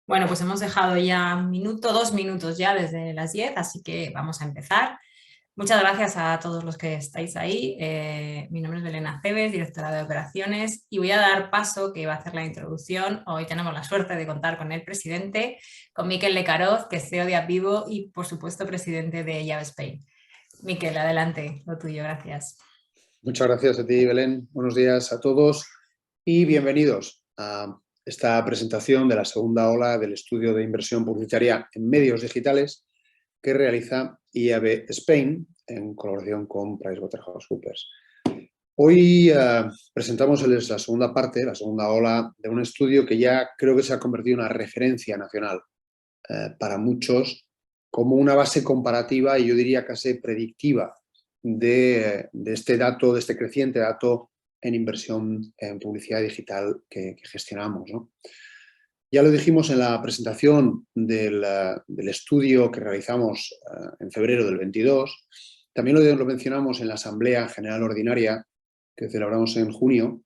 Bueno, pues hemos dejado ya un minuto, 2 minutos ya desde las 10, así que vamos a empezar. Muchas gracias a todos los que estáis ahí. Mi nombre es Belén Aceves, directora de operaciones, y voy a dar paso, que va a hacer la introducción. Hoy tenemos la suerte de contar con el presidente, con Miquel Lecaroz, que es CEO de Apvivo y, por supuesto, presidente de Llave Spain. Miquel, adelante, lo tuyo, gracias. Muchas gracias a ti, Belén. Buenos días a todos y bienvenidos a esta presentación de la segunda ola del estudio de inversión publicitaria en medios digitales que realiza IAB Spain en colaboración con PricewaterhouseCoopers. Hoy presentamos la segunda parte, la segunda ola de un estudio que ya creo que se ha convertido en una referencia nacional para muchos como una base comparativa y yo diría casi predictiva de este dato, de este creciente dato en inversión en publicidad digital que gestionamos, ¿no? Ya lo dijimos en la presentación del estudio que realizamos en febrero del 22, también lo mencionamos en la Asamblea General Ordinaria que celebramos en junio.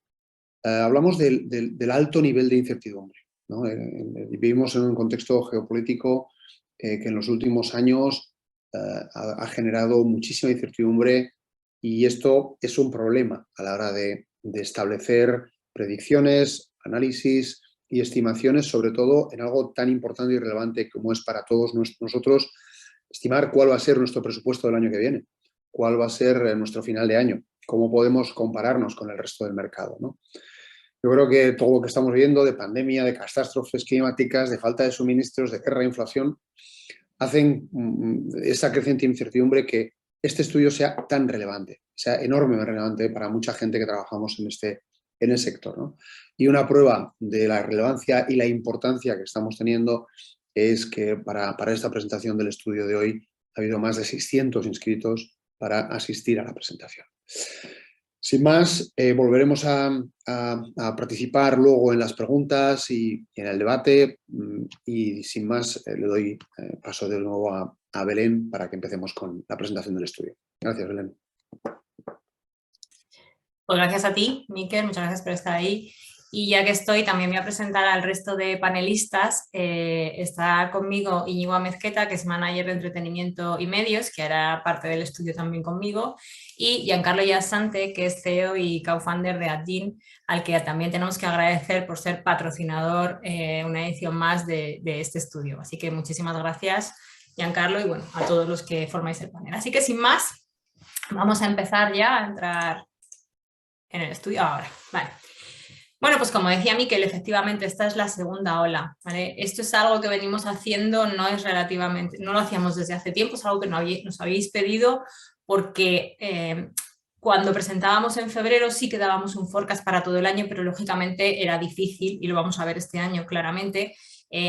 Hablamos del alto nivel de incertidumbre, ¿no? Vivimos en un contexto geopolítico que en los últimos años ha generado muchísima incertidumbre y esto es un problema a la hora de establecer predicciones, análisis y estimaciones, sobre todo en algo tan importante y relevante como es para todos nosotros estimar cuál va a ser nuestro presupuesto del año que viene, cuál va a ser nuestro final de año, cómo podemos compararnos con el resto del mercado, ¿no? Yo creo que todo lo que estamos viendo de pandemia, de catástrofes climáticas, de falta de suministros, de guerra e inflación, hacen esa creciente incertidumbre que este estudio sea tan relevante, sea enormemente relevante para mucha gente que trabajamos en el sector, ¿no? Y una prueba de la relevancia y la importancia que estamos teniendo es que para esta presentación del estudio de hoy ha habido más de 600 inscritos para asistir a la presentación. Sin más, volveremos a participar luego en las preguntas y en el debate y sin más le doy paso de nuevo a Belén para que empecemos con la presentación del estudio. Gracias, Belén. Pues gracias a ti, Miquel, muchas gracias por estar ahí. Y ya que estoy, también voy a presentar al resto de panelistas. Está conmigo Íñigo Amezqueta, que es manager de entretenimiento y medios, que hará parte del estudio también conmigo, y Giancarlo Yassante, que es CEO y co-founder de Adgin, al que también tenemos que agradecer por ser patrocinador una edición más de este estudio. Así que muchísimas gracias, Giancarlo, y bueno, a todos los que formáis el panel. Así que sin más, vamos a empezar ya a entrar en el estudio ahora. Vale. Bueno, pues como decía Miquel, efectivamente esta es la segunda ola, ¿vale? Esto es algo que venimos haciendo, no lo hacíamos desde hace tiempo, es algo que nos habéis pedido porque cuando presentábamos en febrero sí que dábamos un forecast para todo el año, pero lógicamente era difícil, y lo vamos a ver este año claramente,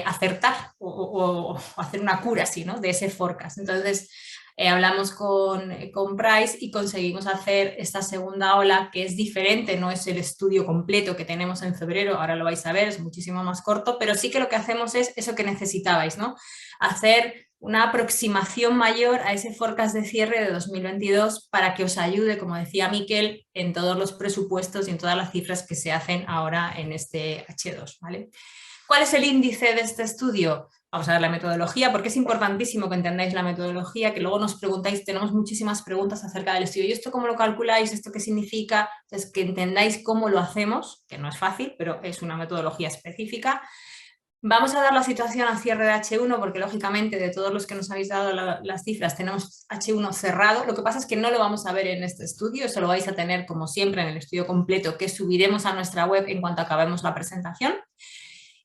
acertar o hacer una cura así, ¿no?, de ese forecast. Entonces hablamos con Price y conseguimos hacer esta segunda ola, que es diferente, no es el estudio completo que tenemos en febrero, ahora lo vais a ver, es muchísimo más corto, pero sí que lo que hacemos es eso que necesitabais, ¿no?, hacer una aproximación mayor a ese forecast de cierre de 2022 para que os ayude, como decía Miquel, en todos los presupuestos y en todas las cifras que se hacen ahora en este H2, ¿vale? ¿Cuál es el índice de este estudio? Vamos a ver la metodología, porque es importantísimo que entendáis la metodología, que luego nos preguntáis, tenemos muchísimas preguntas acerca del estudio. ¿Y esto cómo lo calculáis? ¿Esto qué significa? Entonces, que entendáis cómo lo hacemos, que no es fácil, pero es una metodología específica. Vamos a dar la situación a cierre de H1, porque lógicamente de todos los que nos habéis dado las cifras tenemos H1 cerrado. Lo que pasa es que no lo vamos a ver en este estudio, eso lo vais a tener como siempre en el estudio completo que subiremos a nuestra web en cuanto acabemos la presentación.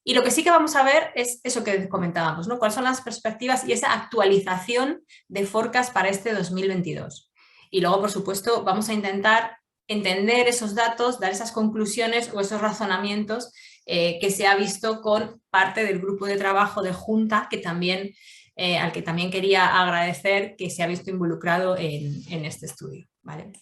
Y lo que sí que vamos a ver es eso que comentábamos, ¿no? Cuáles son las perspectivas y esa actualización de forecast para este 2022. Y luego, por supuesto, vamos a intentar entender esos datos, dar esas conclusiones o esos razonamientos que se ha visto con parte del grupo de trabajo de Junta, que también, al que también quería agradecer que se ha visto involucrado en este estudio, ¿vale?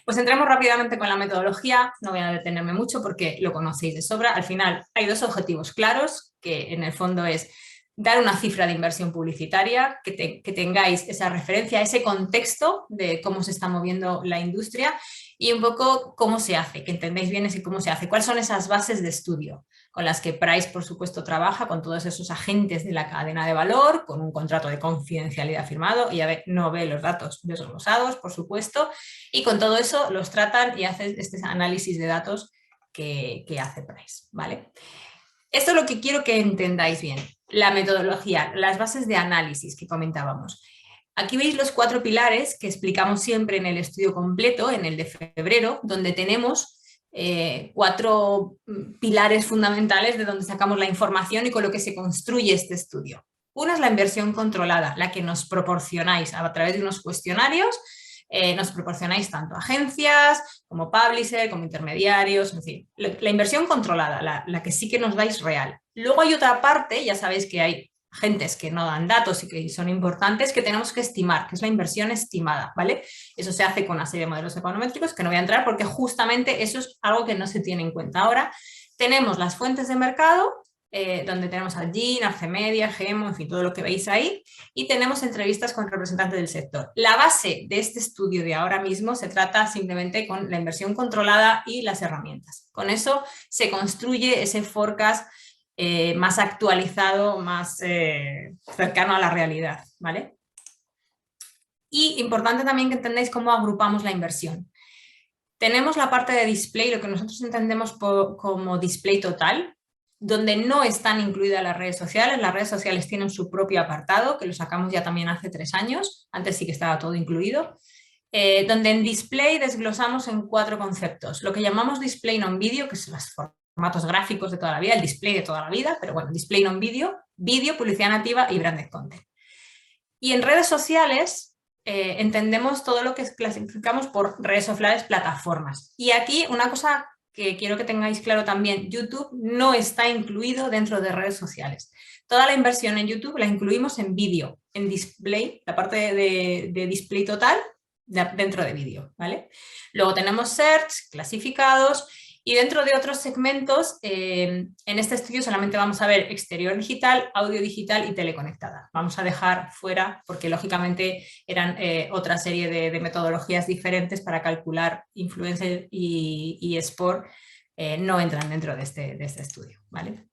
Pues entremos rápidamente con la metodología, no voy a detenerme mucho porque lo conocéis de sobra. Al final hay dos objetivos claros, que en el fondo es dar una cifra de inversión publicitaria, que tengáis esa referencia, ese contexto de cómo se está moviendo la industria y un poco cómo se hace, que entendáis bien ese cómo se hace, cuáles son esas bases de estudio, con las que Price, por supuesto, trabaja con todos esos agentes de la cadena de valor, con un contrato de confidencialidad firmado, y no ve los datos desglosados, por supuesto, y con todo eso los tratan y hacen este análisis de datos que hace Price, ¿vale? Esto es lo que quiero que entendáis bien, la metodología, las bases de análisis que comentábamos. Aquí veis los 4 pilares que explicamos siempre en el estudio completo, en el de febrero, donde tenemos 4 pilares fundamentales de donde sacamos la información y con lo que se construye este estudio. Una es la inversión controlada, la que nos proporcionáis a través de unos cuestionarios. Nos proporcionáis tanto agencias como publisher, como intermediarios, en fin, la inversión controlada, la que sí que nos dais real. Luego hay otra parte, ya sabéis que hay agentes que no dan datos y que son importantes, que tenemos que estimar, que es la inversión estimada, ¿vale? Eso se hace con una serie de modelos econométricos que no voy a entrar porque justamente eso es algo que no se tiene en cuenta ahora. Tenemos las fuentes de mercado, donde tenemos a Gin, Arcemedia, Gemo, en fin, todo lo que veis ahí, y tenemos entrevistas con representantes del sector. La base de este estudio de ahora mismo se trata simplemente con la inversión controlada y las herramientas. Con eso se construye ese forecast más actualizado, más cercano a la realidad, ¿vale? Y importante también que entendáis cómo agrupamos la inversión. Tenemos la parte de display, lo que nosotros entendemos como display total, donde no están incluidas las redes sociales. Las redes sociales tienen su propio apartado, que lo sacamos ya también hace 3 años, antes sí que estaba todo incluido, donde en display desglosamos en 4 conceptos. Lo que llamamos display non video, que son los formatos gráficos de toda la vida, el display de toda la vida, pero bueno, display non video, vídeo, publicidad nativa y branded content. Y en redes sociales entendemos todo lo que clasificamos por redes sociales, plataformas. Y aquí una cosa que quiero que tengáis claro también, YouTube no está incluido dentro de redes sociales. Toda la inversión en YouTube la incluimos en vídeo, en display, la parte de display total dentro de vídeo, ¿vale? Luego tenemos search, clasificados, y dentro de otros segmentos, en este estudio solamente vamos a ver exterior digital, audio digital y teleconectada. Vamos a dejar fuera, porque lógicamente eran otra serie de metodologías diferentes para calcular influencer y sport, no entran dentro de este estudio, ¿vale?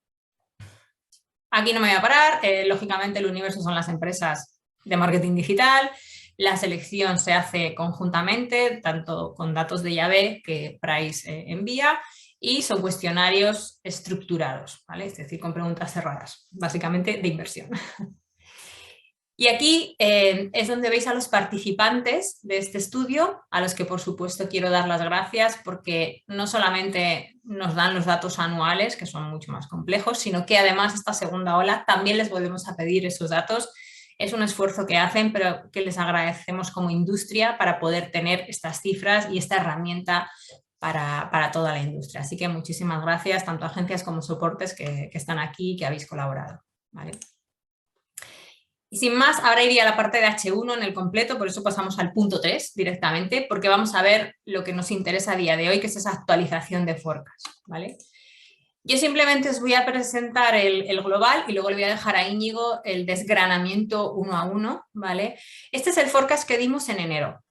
Aquí no me voy a parar, lógicamente el universo son las empresas de marketing digital. La selección se hace conjuntamente, tanto con datos de llave que Price envía, y son cuestionarios estructurados, ¿vale? Es decir, con preguntas cerradas, básicamente de inversión. Y aquí es donde veis a los participantes de este estudio, a los que por supuesto quiero dar las gracias porque no solamente nos dan los datos anuales, que son mucho más complejos, sino que además esta segunda ola también les volvemos a pedir esos datos. Es un esfuerzo que hacen, pero que les agradecemos como industria para poder tener estas cifras y esta herramienta para toda la industria. Así que muchísimas gracias, tanto a agencias como soportes que están aquí y que habéis colaborado, ¿vale? Y sin más, ahora iría a la parte de H1 en el completo, por eso pasamos al punto 3 directamente, porque vamos a ver lo que nos interesa a día de hoy, que es esa actualización de forecast, ¿vale? Yo simplemente os voy a presentar el global y luego le voy a dejar a Íñigo el desgranamiento 1 a 1, ¿vale? Este es el forecast que dimos en enero.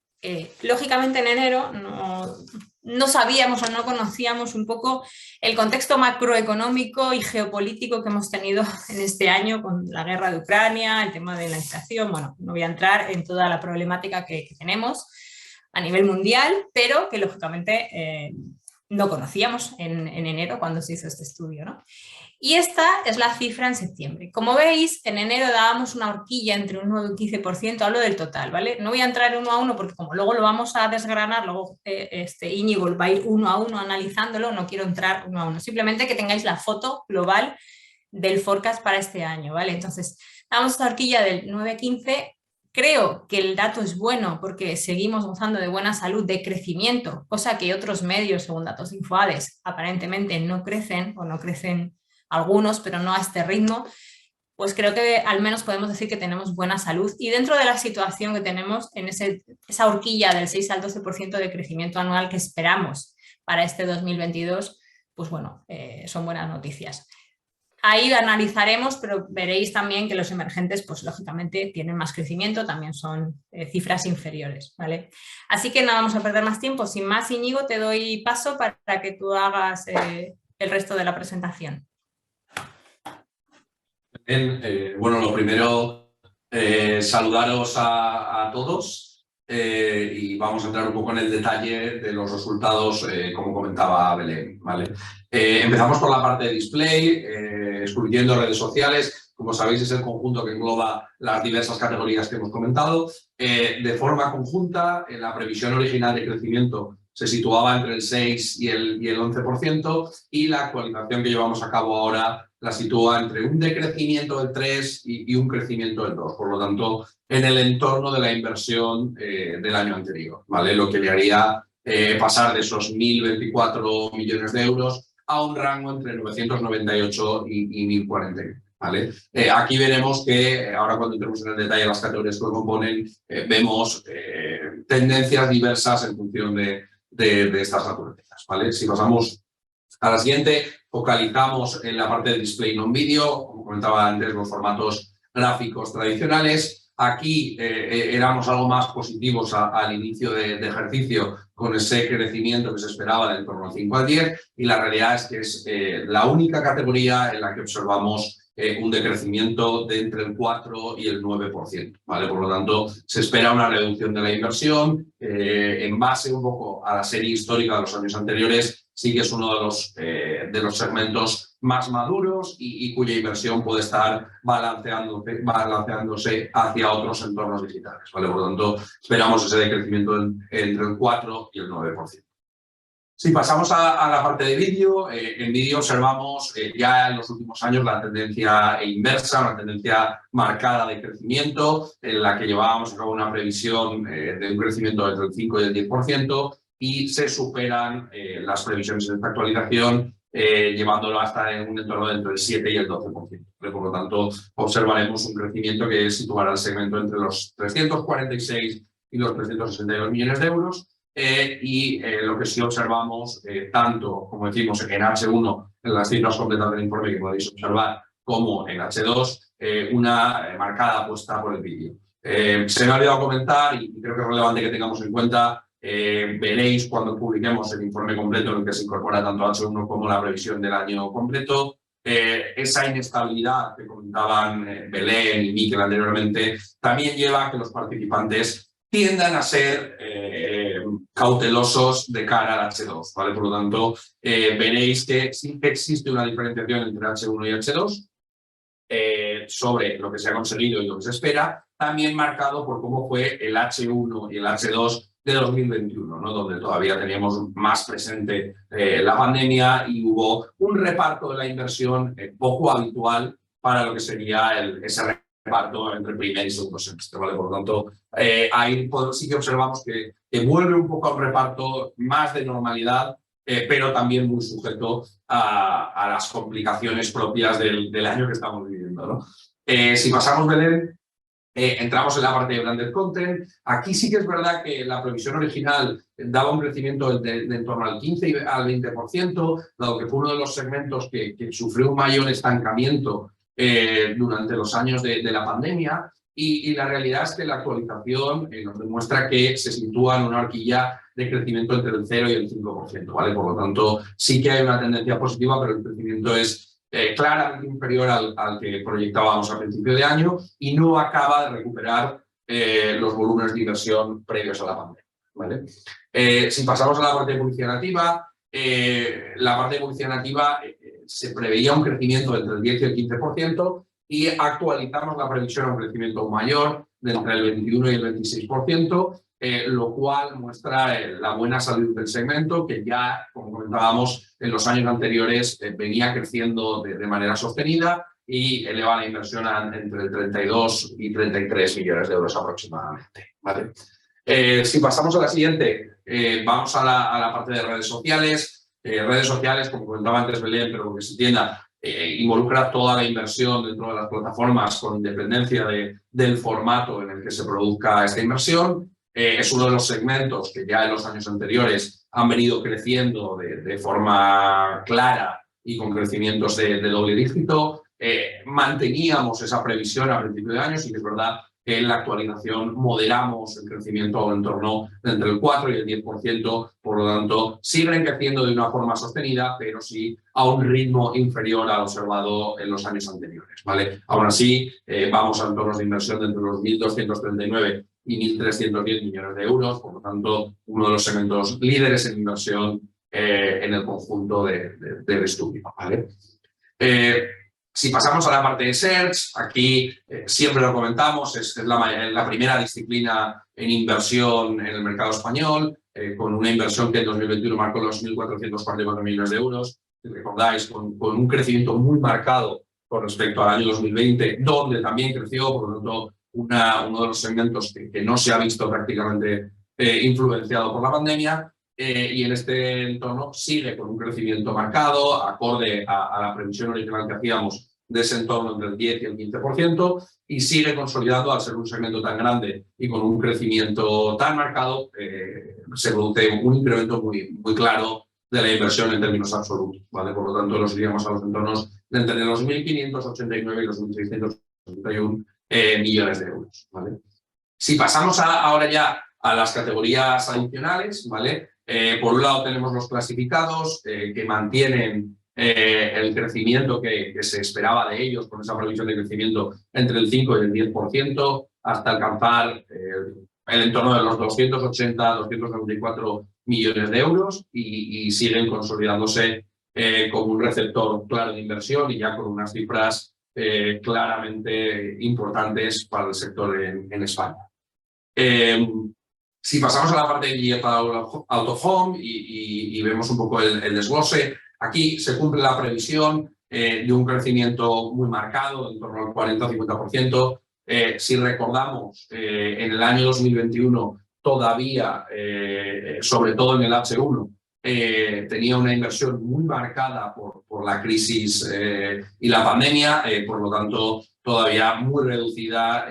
Lógicamente en enero no sabíamos o no conocíamos un poco el contexto macroeconómico y geopolítico que hemos tenido en este año con la guerra de Ucrania, el tema de la inflación. Bueno, no voy a entrar en toda la problemática que tenemos a nivel mundial, pero que lógicamente no conocíamos en enero cuando se hizo este estudio, ¿no? Y esta es la cifra en septiembre. Como veis, en enero dábamos una horquilla entre un 9 y un 15%, hablo del total, ¿vale? No voy a entrar uno a uno porque como luego lo vamos a desgranar, luego Íñigo va a ir uno a uno analizándolo, no quiero entrar uno a uno. Simplemente que tengáis la foto global del forecast para este año, ¿vale? Entonces, damos esta horquilla del 9 a 15. Creo que el dato es bueno porque seguimos gozando de buena salud, de crecimiento, cosa que otros medios, según datos de Infoades, aparentemente no crecen o no crecen algunos, pero no a este ritmo. Pues creo que al menos podemos decir que tenemos buena salud y dentro de la situación que tenemos en esa horquilla del 6 al 12% de crecimiento anual que esperamos para este 2022, pues bueno, son buenas noticias. Ahí analizaremos, pero veréis también que los emergentes, pues lógicamente tienen más crecimiento, también son cifras inferiores, ¿vale? Así que no vamos a perder más tiempo. Sin más, Íñigo, te doy paso para que tú hagas el resto de la presentación. Bueno, lo primero, saludaros a todos y vamos a entrar un poco en el detalle de los resultados, como comentaba Belén, ¿vale? Empezamos por la parte de display, excluyendo redes sociales. Como sabéis, es el conjunto que engloba las diversas categorías que hemos comentado. De forma conjunta, la previsión original de crecimiento se situaba entre el 6 y el 11%, y la actualización que llevamos a cabo ahora la sitúa entre un decrecimiento del 3 y un crecimiento del 2. Por lo tanto, en el entorno de la inversión del año anterior, ¿vale? Lo que le haría pasar de esos 1.024 millones de euros a un rango entre 998 y 1.040. ¿Vale? Aquí veremos que, ahora cuando entremos en el detalle de las categorías que lo componen, vemos tendencias diversas en función de estas naturalezas, ¿vale? Si pasamos a la siguiente, focalizamos en la parte de display non-video, como comentaba antes, los formatos gráficos tradicionales. Aquí éramos algo más positivos al inicio de ejercicio, con ese crecimiento que se esperaba del torno al 5 al 10, y la realidad es que es la única categoría en la que observamos un decrecimiento de entre el 4 y el 9%, ¿vale? Por lo tanto, se espera una reducción de la inversión en base un poco a la serie histórica de los años anteriores. Sí que es uno de los segmentos más maduros y cuya inversión puede estar balanceándose hacia otros entornos digitales, ¿vale? Por lo tanto, esperamos ese decrecimiento entre el 4 y el 9%. Si pasamos a la parte de vídeo, en vídeo observamos ya en los últimos años la tendencia inversa, una tendencia marcada de crecimiento, en la que llevábamos a cabo una previsión de un crecimiento entre el 5 y el 10%, y se superan las previsiones en esta actualización, llevándolo hasta en un entorno entre el 7 y el 12%. Por lo tanto, observaremos un crecimiento que situará el segmento entre los 346 y los 362 millones de euros. Lo que sí observamos, tanto, como decimos, en H1, en las cifras completas del informe que podéis observar, como en H2, una marcada apuesta por el vídeo. Se me ha olvidado comentar, y creo que es relevante que tengamos en cuenta, veréis cuando publiquemos el informe completo en el que se incorpora tanto H1 como la previsión del año completo, esa inestabilidad que comentaban Belén y Miquel anteriormente, también lleva a que los participantes tiendan a ser cautelosos de cara al H2, ¿vale? Por lo tanto, veréis que sí que existe una diferenciación entre H1 y H2 sobre lo que se ha conseguido y lo que se espera, también marcado por cómo fue el H1 y el H2 de 2021, ¿no? Donde todavía teníamos más presente la pandemia y hubo un reparto de la inversión poco habitual para lo que sería ese reparto entre primer y segundo semestre, ¿vale? Por lo tanto, ahí sí que observamos que vuelve un poco a un reparto más de normalidad, pero también muy sujeto a las complicaciones propias del año que estamos viviendo, ¿no? Si pasamos, Belén, entramos en la parte de branded content. Aquí sí que es verdad que la previsión original daba un crecimiento de en torno al 15 y al 20%, dado que fue uno de los segmentos que sufrió un mayor estancamiento durante los años de la pandemia, y la realidad es que la actualización nos demuestra que se sitúa en una horquilla de crecimiento entre el 0 y el 5%, ¿vale? Por lo tanto, sí que hay una tendencia positiva, pero el crecimiento es claramente inferior al que proyectábamos al principio de año, y no acaba de recuperar los volúmenes de inversión previos a la pandemia, ¿vale? Si pasamos a la parte de publicidad nativa, se preveía un crecimiento entre el 10 y el 15%, y actualizamos la previsión a un crecimiento mayor de entre el 21 y el 26%, lo cual muestra la buena salud del segmento, que ya, como comentábamos, en los años anteriores venía creciendo de manera sostenida y eleva la inversión a entre el 32 y 33 millones de euros aproximadamente, ¿vale? Si pasamos a la siguiente, vamos a la parte de redes sociales. Redes sociales, como comentaba antes Belén, pero que se entienda, involucra toda la inversión dentro de las plataformas con independencia del formato en el que se produzca esta inversión. Es uno de los segmentos que ya en los años anteriores han venido creciendo de forma clara y con crecimientos de doble dígito. Manteníamos esa previsión a principio de año, sí que es verdad en la actualización moderamos el crecimiento en torno entre el 4 y el 10%, por lo tanto siguen creciendo de una forma sostenida, pero sí a un ritmo inferior al observado en los años anteriores, ¿vale? Aún así, vamos a entornos de inversión de entre los 1.239 y 1.310 millones de euros, por lo tanto, uno de los segmentos líderes en inversión en el conjunto del estudio, ¿vale? Si pasamos a la parte de Search, aquí siempre lo comentamos, es la primera disciplina en inversión en el mercado español, con una inversión que en 2021 marcó los 1.444 millones de euros. Si recordáis, con un crecimiento muy marcado con respecto al año 2020, donde también creció, por lo tanto, uno de los segmentos que no se ha visto prácticamente influenciado por la pandemia. Y en este entorno sigue con un crecimiento marcado, acorde a la previsión original que hacíamos de ese entorno entre el 10 y el 15%, y sigue consolidando al ser un segmento tan grande y con un crecimiento tan marcado, se produce un incremento muy claro de la inversión en términos absolutos, ¿vale? Por lo tanto, nos iríamos a los entornos de entre los 1.589 y los 1.681 millones de euros, ¿vale? Si pasamos ahora ya a las categorías adicionales, ¿vale? Por un lado tenemos los clasificados que mantienen el crecimiento que se esperaba de ellos con esa previsión de crecimiento entre el 5 y el 10% hasta alcanzar el entorno de los 280-294 millones de euros y siguen consolidándose como un receptor claro de inversión y ya con unas cifras claramente importantes para el sector en España. Si pasamos a la parte de Digital Out of Home y vemos un poco el desglose, aquí se cumple la previsión de un crecimiento muy marcado, en torno al 40-50%. Si recordamos, en el año 2021 todavía, sobre todo en el H1, tenía una inversión muy marcada por la crisis y la pandemia, por lo tanto todavía muy reducida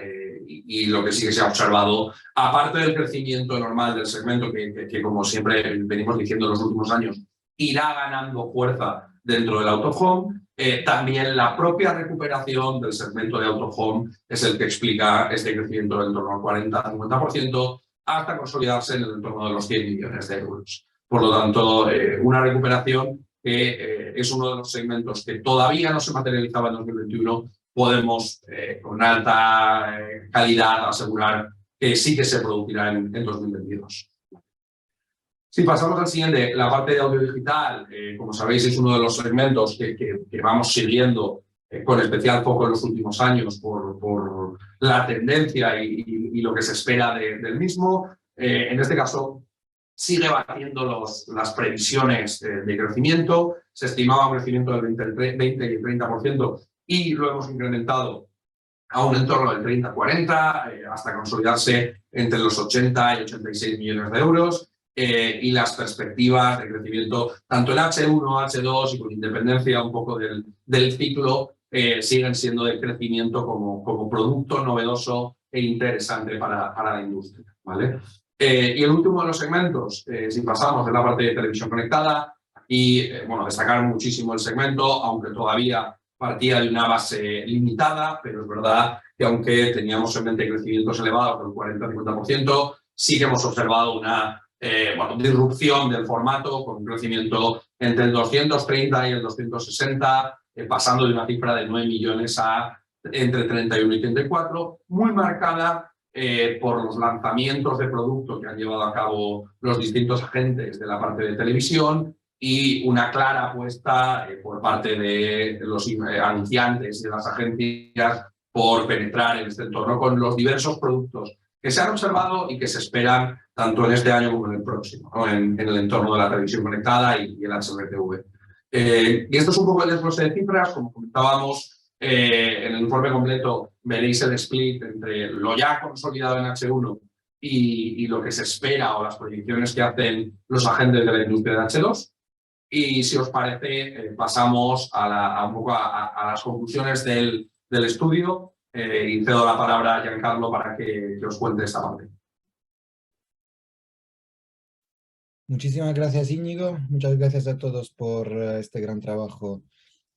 y lo que sí que se ha observado, aparte del crecimiento normal del segmento que como siempre venimos diciendo en los últimos años, irá ganando fuerza dentro del Autohome, también la propia recuperación del segmento de Autohome es el que explica este crecimiento en torno al 40-50% hasta consolidarse en el entorno de los 100 millones de euros. Por lo tanto, una recuperación que es uno de los segmentos que todavía no se materializaba en 2021, podemos con alta calidad asegurar que sí que se producirá en 2022. Si pasamos al siguiente, la parte de audio digital, como sabéis, es uno de los segmentos que vamos siguiendo con especial foco en los últimos años por la tendencia y lo que se espera del mismo. En este caso, sigue batiendo las previsiones de crecimiento. Se estimaba un crecimiento del 20 y el 30% y lo hemos incrementado a un entorno del 30-40 hasta consolidarse entre los 80 y 86 millones de euros. Y las perspectivas de crecimiento, tanto en H1, H2 y con independencia un poco del ciclo, siguen siendo de crecimiento como producto novedoso e interesante para la industria, ¿vale? Y el último de los segmentos, si pasamos de la parte de televisión conectada, y bueno, destacar muchísimo el segmento, aunque todavía partía de una base limitada, pero es verdad que aunque teníamos en mente crecimientos elevados del 40-50%, sí que hemos observado una disrupción del formato con un crecimiento entre el 230 y el 260, pasando de una cifra de 9 millones a entre 31 y 34, muy marcada por los lanzamientos de productos que han llevado a cabo los distintos agentes de la parte de televisión y una clara apuesta por parte de los anunciantes y de las agencias por penetrar en este entorno con los diversos productos que se han observado y que se esperan tanto en este año como en el próximo, ¿no? en el entorno de la televisión conectada y el HRTV. Y esto es un poco el desglose de cifras, como comentábamos, en el informe completo veréis el split entre lo ya consolidado en H1 y lo que se espera o las proyecciones que hacen los agentes de la industria de H2. Y si os parece, pasamos un poco a las conclusiones del estudio y cedo la palabra a Giancarlo para que os cuente esta parte. Muchísimas gracias, Íñigo. Muchas gracias a todos por este gran trabajo.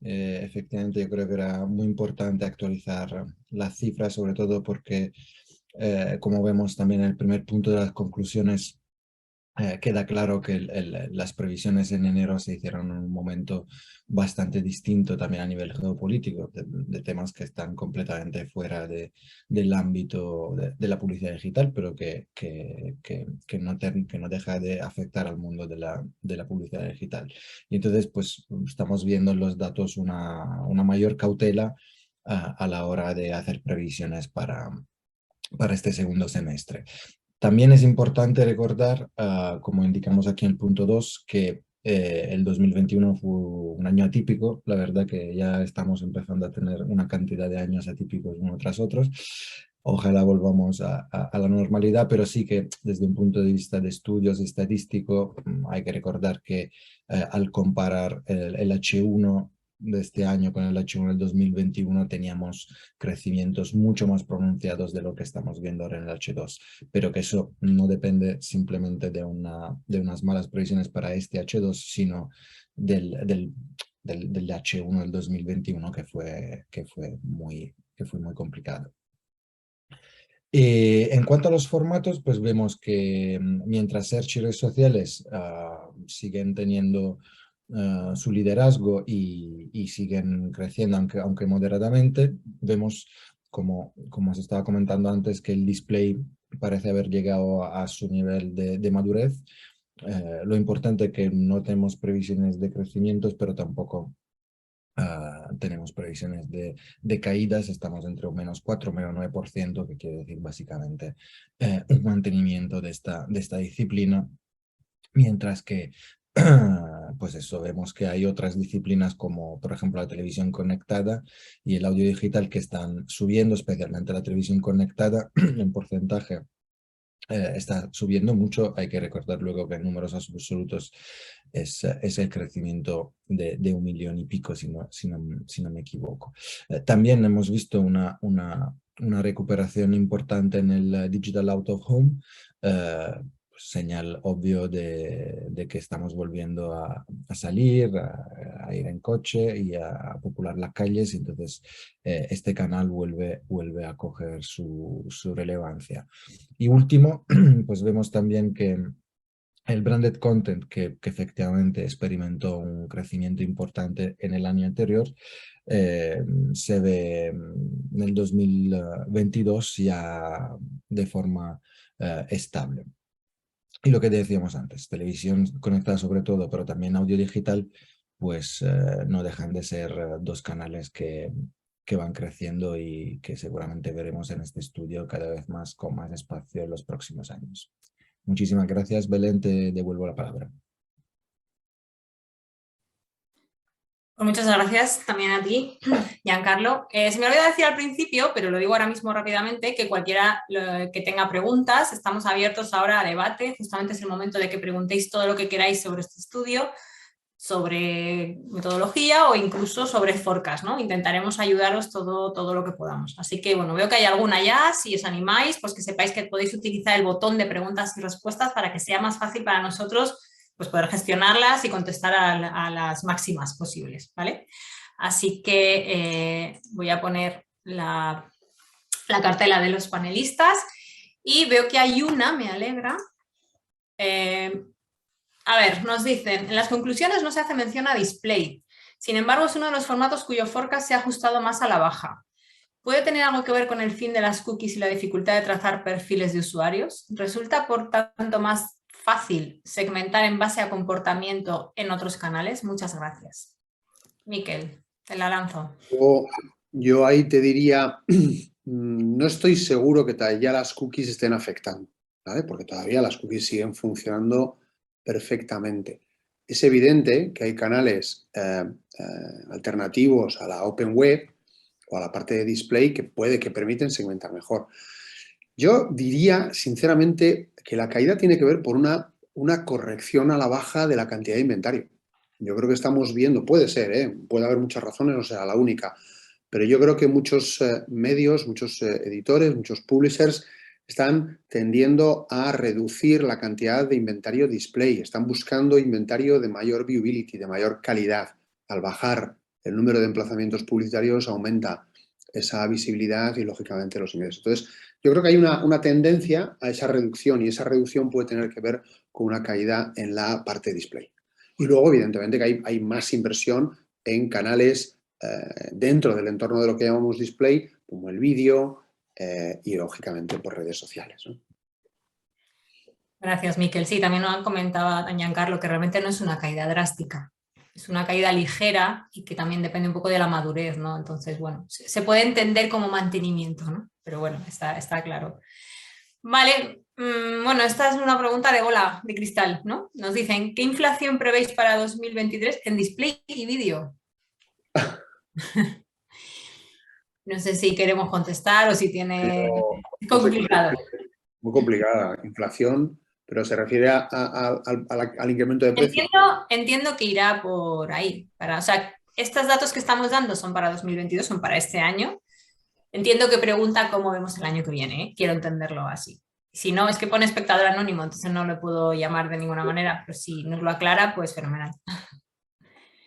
Efectivamente, yo creo que era muy importante actualizar las cifras, sobre todo porque como vemos también en el primer punto de las conclusiones, queda claro que las previsiones en enero se hicieron en un momento bastante distinto también a nivel geopolítico, de temas que están completamente fuera del ámbito de la publicidad digital, pero que no deja de afectar al mundo de la publicidad digital. Y entonces, pues estamos viendo en los datos una mayor cautela a la hora de hacer previsiones para este segundo semestre. También es importante recordar, como indicamos aquí en el punto 2, que el 2021 fue un año atípico. La verdad que ya estamos empezando a tener una cantidad de años atípicos uno tras otros. Ojalá volvamos a la normalidad, pero sí que desde un punto de vista de estudios estadísticos hay que recordar que al comparar el H1 de este año con el H1 del 2021 teníamos crecimientos mucho más pronunciados de lo que estamos viendo ahora en el H2, pero que eso no depende simplemente de unas malas previsiones para este H2, sino del H1 del 2021 que fue muy complicado. En cuanto a los formatos, pues vemos que mientras Search y redes sociales siguen teniendo su liderazgo y siguen creciendo, aunque moderadamente, vemos, como se estaba comentando antes, que el display parece haber llegado a su nivel de madurez. Lo importante es que no tenemos previsiones de crecimientos, pero tampoco tenemos previsiones de caídas. Estamos entre un -4% y un -9%, que quiere decir básicamente un mantenimiento de esta disciplina, mientras que pues eso, vemos que hay otras disciplinas como por ejemplo la televisión conectada y el audio digital que están subiendo, especialmente la televisión conectada en porcentaje. Está subiendo mucho. Hay que recordar luego que en números absolutos es el crecimiento de 1 millón y pico, si no me equivoco. También hemos visto una recuperación importante en el Digital Out of Home, señal obvio de que estamos volviendo a salir, a ir en coche y a popular las calles. Entonces este canal vuelve a coger su relevancia. Y último, pues vemos también que el branded content, que efectivamente experimentó un crecimiento importante en el año anterior, se ve en el 2022 ya de forma estable. Y lo que decíamos antes, televisión conectada sobre todo, pero también audio digital, pues no dejan de ser dos canales que van creciendo y que seguramente veremos en este estudio cada vez más con más espacio en los próximos años. Muchísimas gracias, Belén, te devuelvo la palabra. Pues muchas gracias también a ti, Giancarlo. Se me olvidó decir al principio, pero lo digo ahora mismo rápidamente, que cualquiera que tenga preguntas, estamos abiertos ahora a debate. Justamente es el momento de que preguntéis todo lo que queráis sobre este estudio, sobre metodología o incluso sobre forecast, ¿no? Intentaremos ayudaros todo lo que podamos. Así que, bueno, veo que hay alguna ya. Si os animáis, pues que sepáis que podéis utilizar el botón de preguntas y respuestas para que sea más fácil para nosotros pues poder gestionarlas y contestar a las máximas posibles, ¿vale? Así que voy a poner la cartela de los panelistas y veo que hay una, me alegra. A ver, nos dicen, en las conclusiones no se hace mención a display. Sin embargo, es uno de los formatos cuyo forecast se ha ajustado más a la baja. ¿Puede tener algo que ver con el fin de las cookies y la dificultad de trazar perfiles de usuarios? ¿Resulta, por tanto, más fácil segmentar en base a comportamiento en otros canales? Muchas gracias. Miquel, te la lanzo. Yo ahí te diría, no estoy seguro que ya las cookies estén afectando, ¿vale? Porque todavía las cookies siguen funcionando perfectamente. Es evidente que hay canales alternativos a la Open Web o a la parte de display que permiten segmentar mejor. Yo diría, sinceramente, que la caída tiene que ver por una corrección a la baja de la cantidad de inventario. Yo creo que estamos viendo, puede ser, puede haber muchas razones, no será la única, pero yo creo que muchos medios, muchos editores, muchos publishers están tendiendo a reducir la cantidad de inventario display, están buscando inventario de mayor viewability, de mayor calidad. Al bajar el número de emplazamientos publicitarios aumenta esa visibilidad y, lógicamente, los ingresos. Entonces, yo creo que hay una tendencia a esa reducción y esa reducción puede tener que ver con una caída en la parte de display. Y luego, evidentemente, que hay más inversión en canales dentro del entorno de lo que llamamos display, como el vídeo y, lógicamente, por redes sociales, ¿no? Gracias, Miquel. Sí, también nos han comentado Giancarlo que realmente no es una caída drástica, es una caída ligera y que también depende un poco de la madurez, ¿no? Entonces, bueno, se puede entender como mantenimiento, ¿no? Pero bueno, está claro. Vale, bueno, esta es una pregunta de bola de cristal, ¿no? Nos dicen, ¿qué inflación prevéis para 2023 en display y vídeo? No sé si queremos contestar o si tiene... Es complicado. Muy complicada. Inflación, pero se refiere al incremento de precios. Entiendo que irá por ahí. O sea, estos datos que estamos dando son para 2022, son para este año. Entiendo que pregunta cómo vemos el año que viene, ¿eh? Quiero entenderlo así. Si no, es que pone espectador anónimo, entonces no le puedo llamar de ninguna manera, pero si nos lo aclara, pues fenomenal.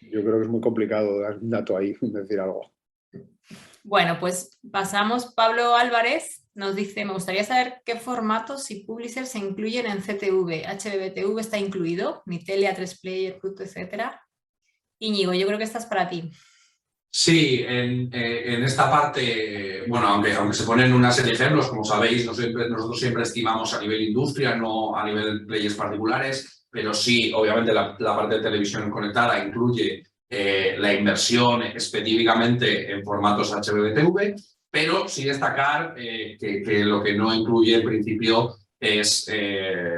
Yo creo que es muy complicado dar un dato ahí, decir algo. Bueno, pues pasamos. Pablo Álvarez nos dice, me gustaría saber qué formatos y publishers se incluyen en CTV. HBTV está incluido, Nitelia, 3Player, Pluto, etcétera. Íñigo, yo creo que esta es para ti. Sí, en esta parte, bueno, aunque se ponen una serie de ejemplos, como sabéis, nosotros siempre estimamos a nivel industria, no a nivel players particulares, pero sí, obviamente la parte de televisión conectada incluye la inversión específicamente en formatos HbbTV, pero sí destacar que lo que no incluye en principio es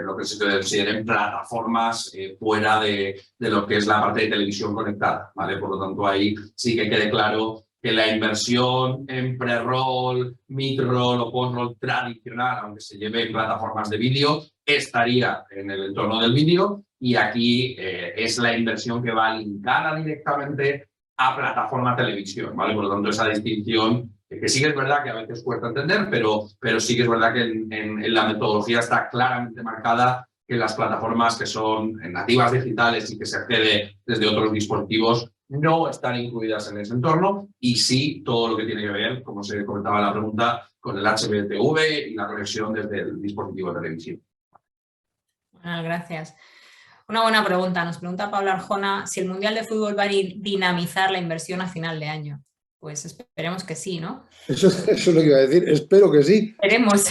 lo que se consideren plataformas fuera de lo que es la parte de televisión conectada, ¿vale? Por lo tanto, ahí sí que quede claro que la inversión en pre-roll, mid-roll o post-roll tradicional, aunque se lleve en plataformas de vídeo, estaría en el entorno del vídeo, y aquí es la inversión que va linkada directamente a plataforma televisión, ¿vale? Por lo tanto, esa distinción que sí que es verdad que a veces cuesta entender, pero sí que es verdad que en la metodología está claramente marcada que las plataformas que son nativas digitales y que se accede desde otros dispositivos no están incluidas en ese entorno, y sí todo lo que tiene que ver, como se comentaba en la pregunta, con el HbbTV y la conexión desde el dispositivo televisivo. Bueno, gracias. Una buena pregunta. Nos pregunta Pablo Arjona si el Mundial de Fútbol va a dinamizar la inversión a final de año. Pues esperemos que sí, ¿no? Eso es lo que iba a decir. Espero que sí. Esperemos.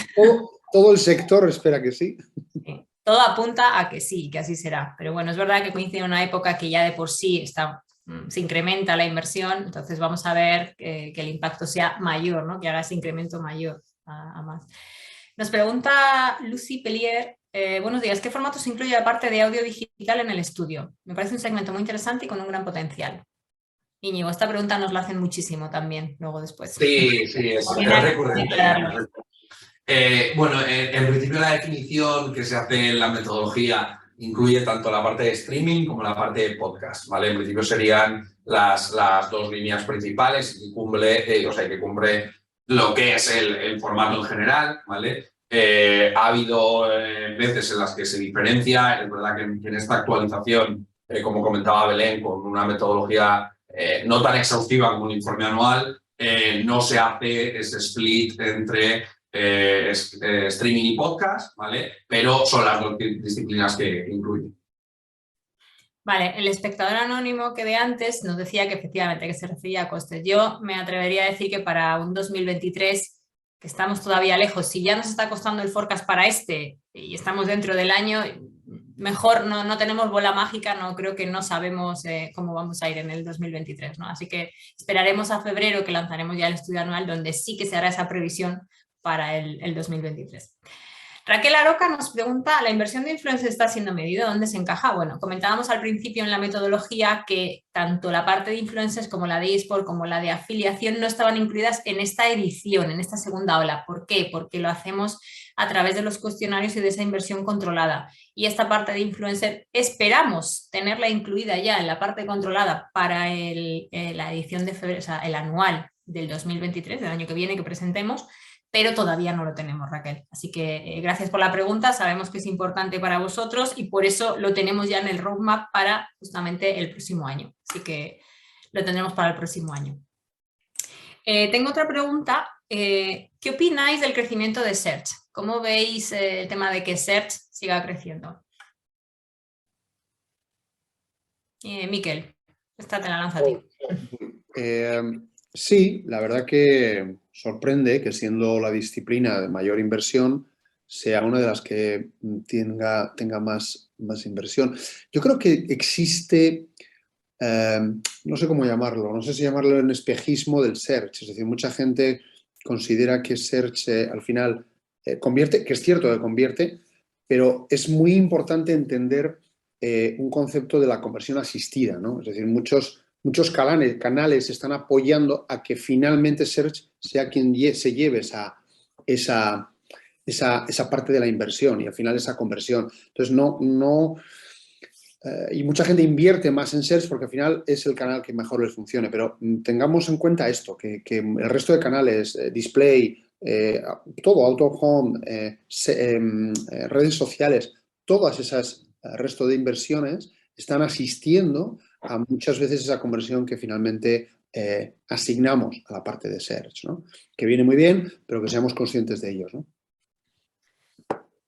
Todo el sector espera que sí. Sí. Todo apunta a que sí, que así será. Pero bueno, es verdad que coincide en una época que ya de por sí se incrementa la inversión, entonces vamos a ver que el impacto sea mayor, ¿no? Que haga ese incremento mayor a más. Nos pregunta Lucy Pellier, buenos días, ¿qué formato se incluye aparte de audio digital en el estudio? Me parece un segmento muy interesante y con un gran potencial. Íñigo, esta pregunta nos la hacen muchísimo también, luego después. Sí, es recurrente. Bueno, en principio la definición que se hace en la metodología incluye tanto la parte de streaming como la parte de podcast, ¿vale? En principio serían las dos líneas principales y que cumple lo que es el formato en general, ¿vale? Ha habido veces en las que se diferencia, es verdad que en esta actualización, como comentaba Belén, con una metodología no tan exhaustiva como un informe anual, no se hace ese split entre streaming y podcast, ¿vale? Pero son las dos disciplinas que incluyen. Vale, el espectador anónimo que de antes nos decía que efectivamente que se refería a costes. Yo me atrevería a decir que para un 2023, que estamos todavía lejos, si ya nos está costando el forecast para y estamos dentro del año, mejor no tenemos bola mágica, creo que no sabemos cómo vamos a ir en el 2023, ¿no? Así que esperaremos a febrero, que lanzaremos ya el estudio anual, donde sí que se hará esa previsión para el 2023. Raquel Aroca nos pregunta, ¿la inversión de influencers está siendo medida? ¿Dónde se encaja? Bueno, comentábamos al principio en la metodología que tanto la parte de influencers como la de eSport como la de afiliación no estaban incluidas en esta edición, en esta segunda ola. ¿Por qué? Porque lo hacemos a través de los cuestionarios y de esa inversión controlada. Y esta parte de influencer esperamos tenerla incluida ya en la parte controlada para la edición de febrero, o sea, el anual del 2023, del año que viene que presentemos, pero todavía no lo tenemos, Raquel. Así que gracias por la pregunta, sabemos que es importante para vosotros y por eso lo tenemos ya en el roadmap para justamente el próximo año. Así que lo tendremos para el próximo año. Tengo otra pregunta. ¿Qué opináis del crecimiento de Search? ¿Cómo veis el tema de que Search siga creciendo? Miquel, esta te la lanzo a ti. Sí, la verdad que sorprende que siendo la disciplina de mayor inversión sea una de las que tenga más inversión. Yo creo que existe, no sé cómo llamarlo, no sé si llamarlo en espejismo del search, es decir, mucha gente considera que search al final convierte, que es cierto que convierte, pero es muy importante entender un concepto de la conversión asistida, ¿no? Es decir, muchos canales están apoyando a que finalmente Search sea quien se lleve esa parte de la inversión y al final esa conversión. Entonces, y mucha gente invierte más en Search porque al final es el canal que mejor les funcione, pero tengamos en cuenta esto, que el resto de canales, display, todo, out of home, redes sociales, todas esas resto de inversiones están asistiendo a muchas veces esa conversión que finalmente asignamos a la parte de Search, ¿no? Que viene muy bien, pero que seamos conscientes de ellos, ¿no?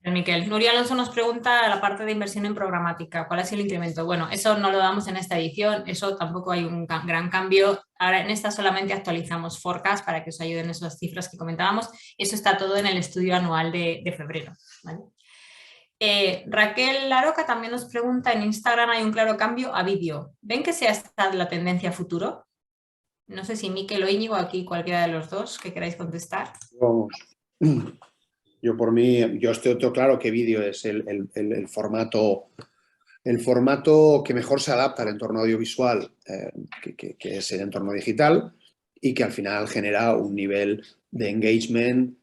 Miquel, Nuria Alonso nos pregunta la parte de inversión en programática, ¿cuál ha sido el incremento? Bueno, eso no lo damos en esta edición, eso tampoco hay un gran cambio. Ahora en esta solamente actualizamos forecast para que os ayuden esas cifras que comentábamos. Eso está todo en el estudio anual de febrero, ¿vale? Raquel Laroca también nos pregunta, en Instagram hay un claro cambio a vídeo. ¿Ven que sea esta la tendencia a futuro? No sé si Miquel o Íñigo, aquí cualquiera de los dos que queráis contestar. Vamos. Yo por mí, yo estoy todo claro que vídeo es el formato que mejor se adapta al entorno audiovisual, que es el entorno digital, y que al final genera un nivel de engagement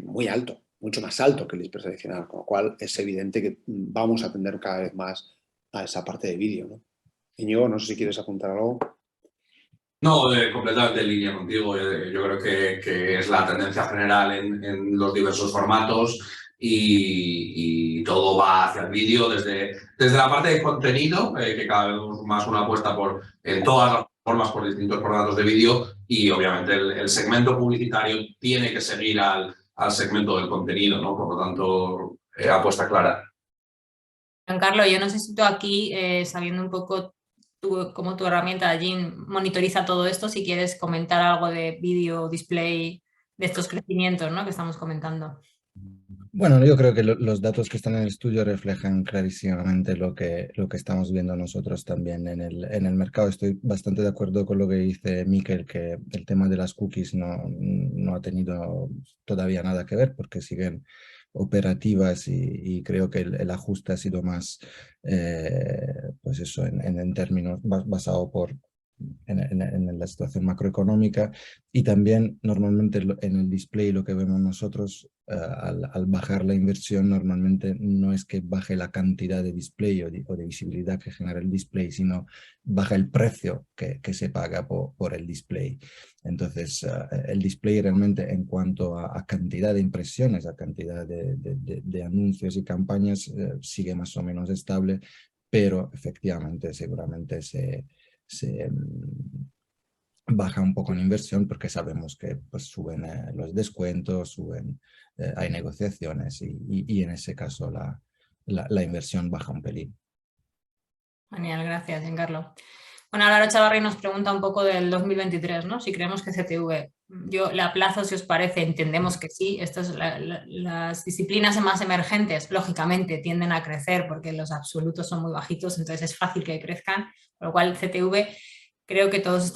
muy alto, mucho más alto que el display tradicional, con lo cual es evidente que vamos a tender cada vez más a esa parte de vídeo, ¿no? Íñigo, no sé si quieres apuntar algo. No, completamente en línea contigo. Yo creo que es la tendencia general en los diversos formatos y todo va hacia el vídeo desde la parte de contenido, que cada vez más una apuesta en todas las formas por distintos formatos de vídeo y obviamente el segmento publicitario tiene que seguir al segmento del contenido, ¿no? Por lo tanto, apuesta clara. Giancarlo, yo no sé si tú aquí, sabiendo un poco cómo tu herramienta allí monitoriza todo esto, si quieres comentar algo de vídeo, display, de estos crecimientos, ¿no?, que estamos comentando. Bueno, yo creo que los datos que están en el estudio reflejan clarísimamente lo que estamos viendo nosotros también en el mercado. Estoy bastante de acuerdo con lo que dice Miquel, que el tema de las cookies no ha tenido todavía nada que ver porque siguen operativas y creo que el ajuste ha sido más, pues eso, en términos basado en la situación macroeconómica y también normalmente en el display lo que vemos nosotros al bajar la inversión normalmente no es que baje la cantidad de display o de visibilidad que genera el display, sino baja el precio que se paga por el display. Entonces el display realmente en cuanto a cantidad de impresiones, a cantidad de anuncios y campañas sigue más o menos estable, pero efectivamente seguramente se baja un poco en inversión porque sabemos que pues, suben los descuentos, hay negociaciones y en ese caso la inversión baja un pelín. Genial, gracias, Giancarlo. Bueno, ahora Chavarri nos pregunta un poco del 2023, ¿no? Si creemos que CTV, yo le aplazo si os parece, entendemos que sí. Las disciplinas más emergentes, lógicamente, tienden a crecer porque los absolutos son muy bajitos, entonces es fácil que crezcan, por lo cual CTV creo que todos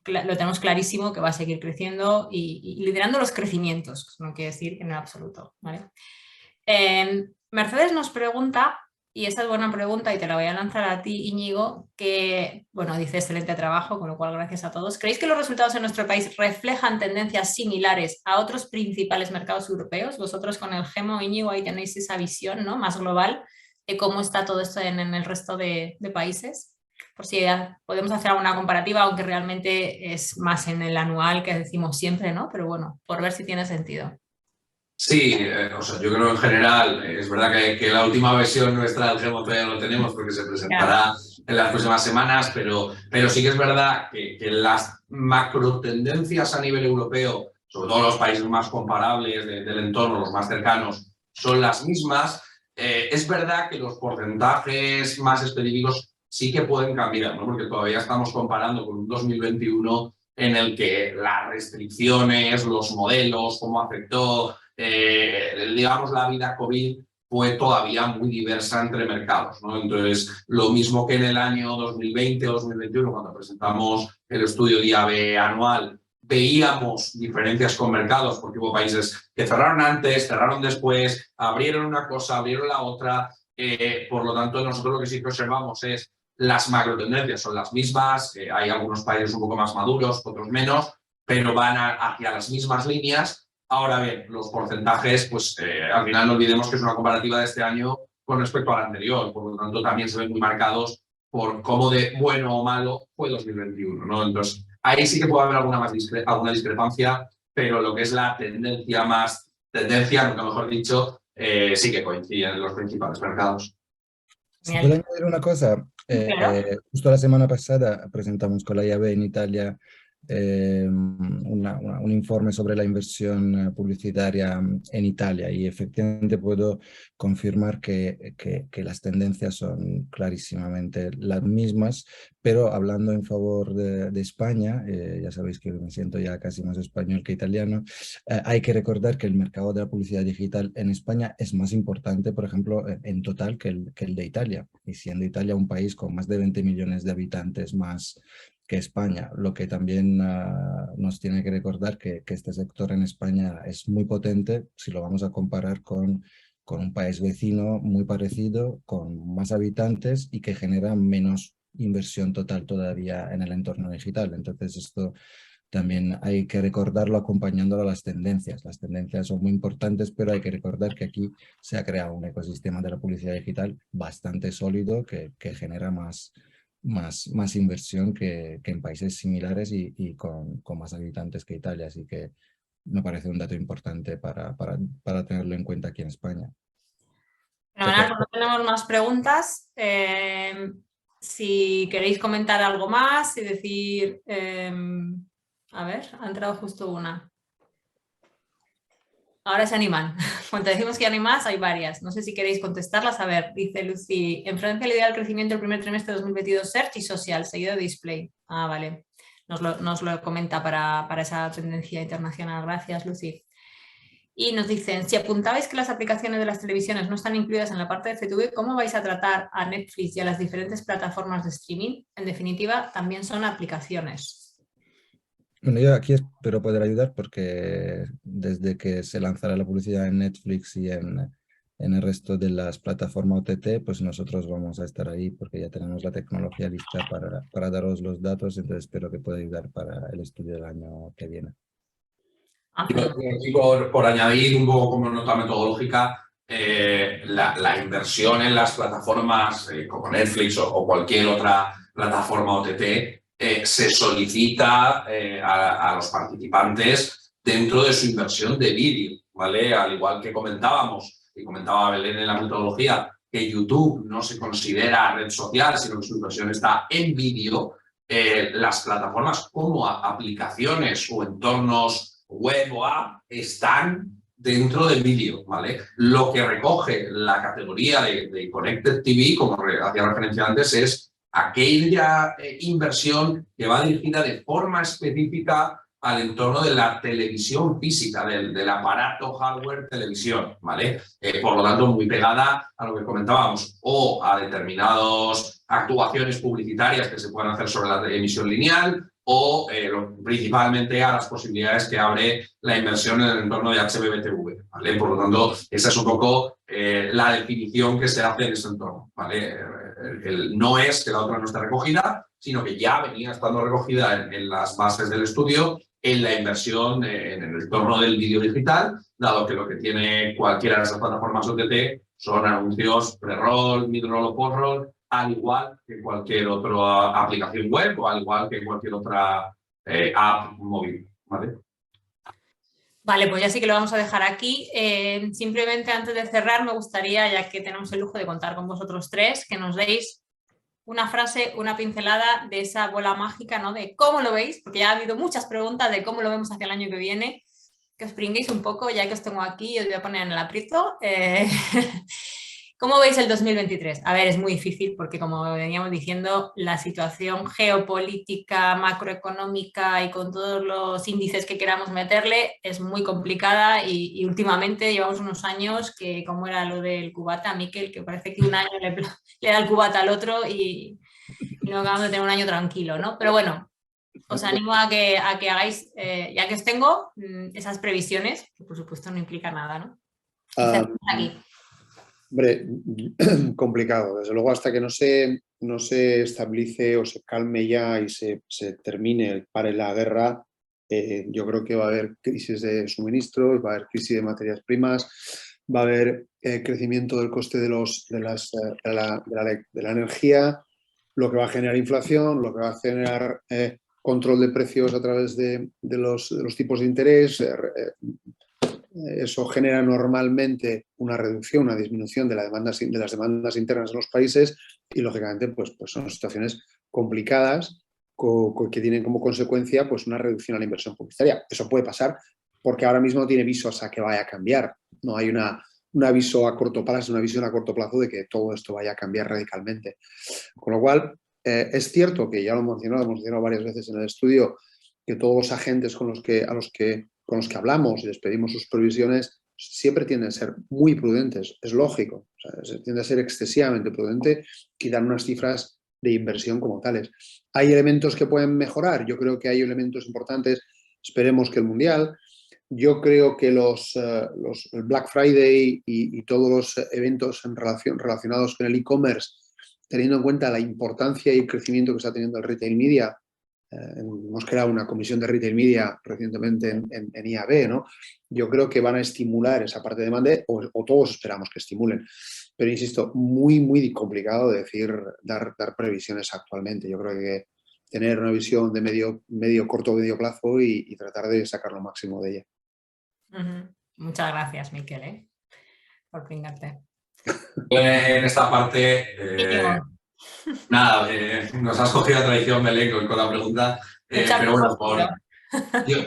lo tenemos clarísimo que va a seguir creciendo y liderando los crecimientos, no quiere decir en el absoluto, ¿vale? Mercedes nos pregunta, y esta es buena pregunta y te la voy a lanzar a ti, Íñigo, que, bueno, dice excelente trabajo, con lo cual gracias a todos. ¿Creéis que los resultados en nuestro país reflejan tendencias similares a otros principales mercados europeos? Vosotros con el GEMO, Íñigo, ahí tenéis esa visión, ¿no?, más global de cómo está todo esto en el resto de países. Por si podemos hacer alguna comparativa, aunque realmente es más en el anual que decimos siempre, ¿no? Pero bueno, por ver si tiene sentido. Sí, o sea, yo creo en general, es verdad que la última versión nuestra del GEMO todavía no lo tenemos porque se presentará en las próximas semanas, pero sí que es verdad que las macro tendencias a nivel europeo, sobre todo los países más comparables del entorno, los más cercanos, son las mismas. Es verdad que los porcentajes más específicos sí que pueden cambiar, ¿no? Porque todavía estamos comparando con un 2021 en el que las restricciones, los modelos, cómo afectó, digamos, la vida COVID fue todavía muy diversa entre mercados, ¿no? Entonces, lo mismo que en el año 2020 o 2021, cuando presentamos el estudio DIAB anual, veíamos diferencias con mercados, porque hubo países que cerraron antes, cerraron después, abrieron una cosa, abrieron la otra. Por lo tanto, nosotros lo que sí que observamos es las macro tendencias son las mismas, hay algunos países un poco más maduros, otros menos, pero van hacia las mismas líneas. Ahora bien, los porcentajes, pues al final no olvidemos que es una comparativa de este año con respecto al anterior, por lo tanto también se ven muy marcados por cómo de bueno o malo fue 2021, ¿no? Entonces, ahí sí que puede haber alguna discrepancia, pero lo que es la tendencia, nunca mejor dicho, sí que coinciden en los principales mercados. Si puedo añadir una cosa, Claro. justo la semana pasada presentamos con la IAB en Italia un informe sobre la inversión publicitaria en Italia y efectivamente puedo confirmar que las tendencias son clarísimamente las mismas, pero hablando en favor de España, ya sabéis que me siento ya casi más español que italiano, hay que recordar que el mercado de la publicidad digital en España es más importante, por ejemplo, en total que el de Italia, y siendo Italia un país con más de 20 millones de habitantes más que España, lo que también nos tiene que recordar que este sector en España es muy potente si lo vamos a comparar con un país vecino muy parecido, con más habitantes y que genera menos inversión total todavía en el entorno digital. Entonces esto también hay que recordarlo acompañándolo a las tendencias. Las tendencias son muy importantes, pero hay que recordar que aquí se ha creado un ecosistema de la publicidad digital bastante sólido que genera más inversión que en países similares y con más habitantes que Italia. Así que me parece un dato importante para tenerlo en cuenta aquí en España. Fenomenal, pues no tenemos más preguntas. Si queréis comentar algo más y decir... a ver, ha entrado justo una. Ahora se animan. Cuando decimos que hay más, hay varias. No sé si queréis contestarlas. A ver, dice Lucy, en Francia lidera el crecimiento del primer trimestre de 2022 Search y Social, seguido de Display. Ah, vale. Nos lo comenta para esa tendencia internacional. Gracias, Lucy. Y nos dicen, si apuntabais que las aplicaciones de las televisiones no están incluidas en la parte de CTV, ¿cómo vais a tratar a Netflix y a las diferentes plataformas de streaming? En definitiva, también son aplicaciones. Bueno, yo aquí espero poder ayudar porque desde que se lanzará la publicidad en Netflix y en el resto de las plataformas OTT, pues nosotros vamos a estar ahí porque ya tenemos la tecnología lista para daros los datos, entonces espero que pueda ayudar para el estudio del año que viene. Y por añadir un poco como nota metodológica, la inversión en las plataformas como Netflix o cualquier otra plataforma OTT se solicita a los participantes dentro de su inversión de vídeo, ¿vale? Al igual que comentábamos, y comentaba Belén en la metodología, que YouTube no se considera red social, sino que su inversión está en vídeo, las plataformas como aplicaciones o entornos web o app están dentro del vídeo, ¿vale? Lo que recoge la categoría de Connected TV, como hacía referencia antes, es aquella inversión que va dirigida de forma específica al entorno de la televisión física, del aparato hardware televisión, ¿vale? Por lo tanto, muy pegada a lo que comentábamos, o a determinadas actuaciones publicitarias que se pueden hacer sobre la emisión lineal, o principalmente a las posibilidades que abre la inversión en el entorno de HbbTV, ¿vale? Por lo tanto, esa es un poco la definición que se hace en ese entorno, ¿vale? No es que la otra no esté recogida, sino que ya venía estando recogida en las bases del estudio, en la inversión en el entorno del vídeo digital, dado que lo que tiene cualquiera de esas plataformas OTT son anuncios pre-roll, mid-roll o post-roll, al igual que cualquier otra aplicación web o al igual que cualquier otra app móvil, ¿vale? Vale, pues ya sí que lo vamos a dejar aquí. Simplemente antes de cerrar me gustaría, ya que tenemos el lujo de contar con vosotros tres, que nos deis una frase, una pincelada de esa bola mágica, ¿no? De cómo lo veis, porque ya ha habido muchas preguntas de cómo lo vemos hacia el año que viene, que os pringuéis un poco, ya que os tengo aquí y os voy a poner en el aprieto. ¿Cómo veis el 2023? A ver, es muy difícil porque, como veníamos diciendo, la situación geopolítica, macroeconómica y con todos los índices que queramos meterle es muy complicada y últimamente llevamos unos años que, como era lo del cubata, Miquel, que parece que un año le da el cubata al otro y no acabamos de tener un año tranquilo, ¿no? Pero bueno, os animo a que hagáis, ya que os tengo, esas previsiones, que por supuesto no implica nada, ¿no? Y cerramos aquí. Hombre, complicado. Desde luego, hasta que no se estabilice o se calme ya y se termine, pare la guerra, yo creo que va a haber crisis de suministros, va a haber crisis de materias primas, va a haber crecimiento del coste de la energía, lo que va a generar inflación, lo que va a generar control de precios a través de los tipos de interés. Eso genera normalmente una reducción, una disminución de las demandas internas de los países y, lógicamente, pues son situaciones complicadas que tienen como consecuencia pues, una reducción a la inversión publicitaria. Eso puede pasar porque ahora mismo no tiene visos a que vaya a cambiar. No hay un aviso a corto plazo, una visión a corto plazo de que todo esto vaya a cambiar radicalmente. Con lo cual, es cierto que ya lo hemos mencionado varias veces en el estudio, que todos los agentes con los que hablamos y les pedimos sus previsiones siempre tienden a ser muy prudentes, es lógico, o sea, tiende a ser excesivamente prudente y dan unas cifras de inversión como tales. ¿Hay elementos que pueden mejorar? Yo creo que hay elementos importantes, esperemos que el Mundial, yo creo que el Black Friday y todos los eventos relacionados con el e-commerce, teniendo en cuenta la importancia y el crecimiento que está teniendo el retail media. Hemos creado una comisión de retail media recientemente en IAB, ¿no? Yo creo que van a estimular esa parte de demanda o todos esperamos que estimulen. Pero insisto, muy, muy complicado dar previsiones actualmente. Yo creo que tener una visión de corto o medio plazo y tratar de sacar lo máximo de ella. Muchas gracias, Miquel, por pringarte. En esta parte, nada, nos has cogido la tradición, Belén, con la pregunta, pero bueno,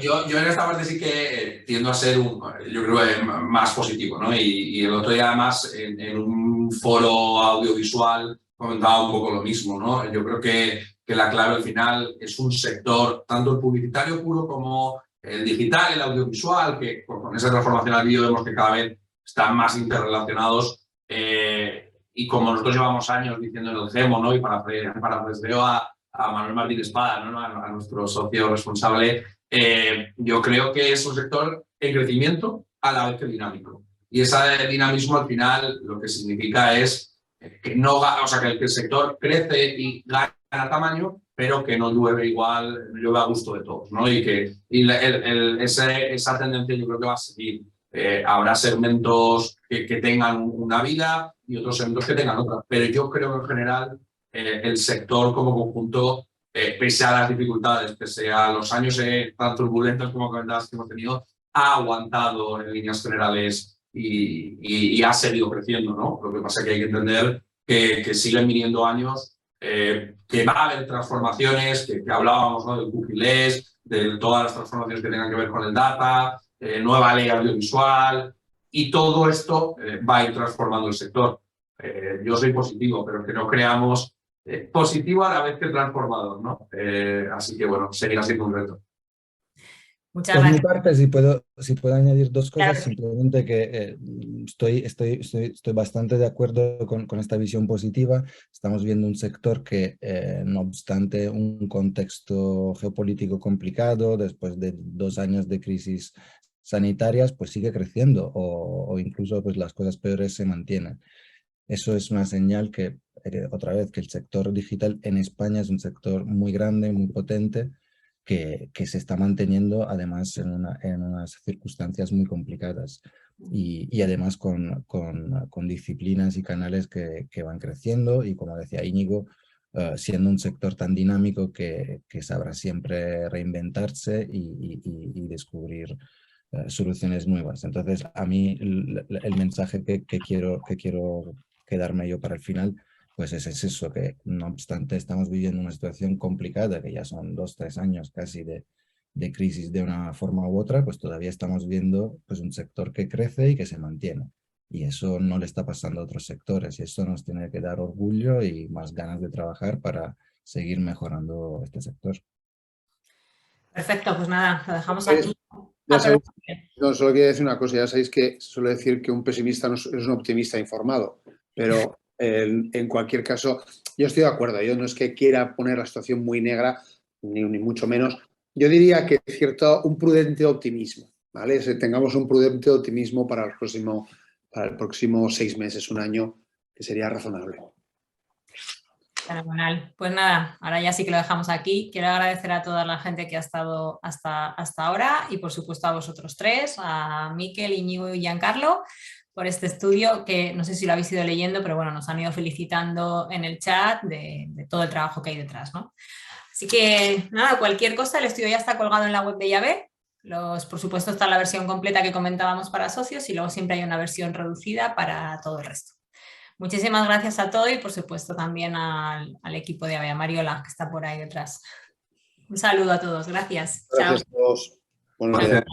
yo en esta parte sí que tiendo a ser yo creo, más positivo, ¿no? Y el otro día, además, en un foro audiovisual comentaba un poco lo mismo, ¿no? Yo creo que la clave al final es un sector, tanto el publicitario puro como el digital, el audiovisual, que con esa transformación al vídeo vemos que cada vez están más interrelacionados. Y como nosotros llevamos años diciendo en el GEMO, ¿no? Y parafraseo a Manuel Martín Espada, ¿no? A nuestro socio responsable, yo creo que es un sector en crecimiento a la vez que dinámico. Y ese dinamismo al final lo que significa es que que el sector crece y gana tamaño, pero que no llueve igual, no llueve a gusto de todos, ¿no? Y que esa tendencia yo creo que va a seguir. Habrá segmentos que tengan una vida y otros segmentos que tengan otra, pero yo creo que en general el sector como conjunto, pese a las dificultades, pese a los años tan turbulentos como comentabas que hemos tenido, ha aguantado en líneas generales y ha seguido creciendo, ¿no? Lo que pasa es que hay que entender que siguen viniendo años, que va a haber transformaciones, que hablábamos, ¿no? Del cookie-less, de todas las transformaciones que tengan que ver con el data, nueva ley audiovisual, y todo esto va a ir transformando el sector. Yo soy positivo, pero que no creamos positivo a la vez que transformador, ¿no? Así que, bueno, seguirá siendo un reto. Muchas Por gracias. mi parte, si puedo añadir dos cosas, claro. Simplemente que estoy bastante de acuerdo con esta visión positiva. Estamos viendo un sector que, no obstante un contexto geopolítico complicado, después de 2 años de crisis sanitarias, pues sigue creciendo o incluso pues, las cosas peores se mantienen. Eso es una señal que, otra vez, que el sector digital en España es un sector muy grande, muy potente, que se está manteniendo además en unas circunstancias muy complicadas y además con disciplinas y canales que van creciendo y, como decía Íñigo, siendo un sector tan dinámico que sabrá siempre reinventarse y descubrir soluciones nuevas. Entonces, a mí el mensaje que quiero quedarme yo para el final, pues es eso, que no obstante estamos viviendo una situación complicada, que ya son 2, 3 años casi de crisis de una forma u otra, pues todavía estamos viendo pues, un sector que crece y que se mantiene. Y eso no le está pasando a otros sectores, y eso nos tiene que dar orgullo y más ganas de trabajar para seguir mejorando este sector. Perfecto, pues nada, lo dejamos aquí. Ya sabéis, no, solo quiero decir una cosa, ya sabéis que suele decir que un pesimista no es un optimista informado, pero en cualquier caso, yo estoy de acuerdo, yo no es que quiera poner la situación muy negra, ni mucho menos, yo diría que un prudente optimismo, ¿vale? Tengamos un prudente optimismo para el próximo 6 meses, un año, que sería razonable. Fenomenal. Pues nada, ahora ya sí que lo dejamos aquí. Quiero agradecer a toda la gente que ha estado hasta ahora y por supuesto a vosotros tres, a Miquel, Íñigo y Giancarlo, por este estudio que no sé si lo habéis ido leyendo, pero bueno, nos han ido felicitando en el chat de todo el trabajo que hay detrás, ¿no? Así que nada, cualquier cosa, el estudio ya está colgado en la web de Llave. Por supuesto está la versión completa que comentábamos para socios y luego siempre hay una versión reducida para todo el resto. Muchísimas gracias a todos y por supuesto también al equipo de Avea Mariola que está por ahí detrás. Un saludo a todos, gracias. Gracias Chao. a todos. Buenos días.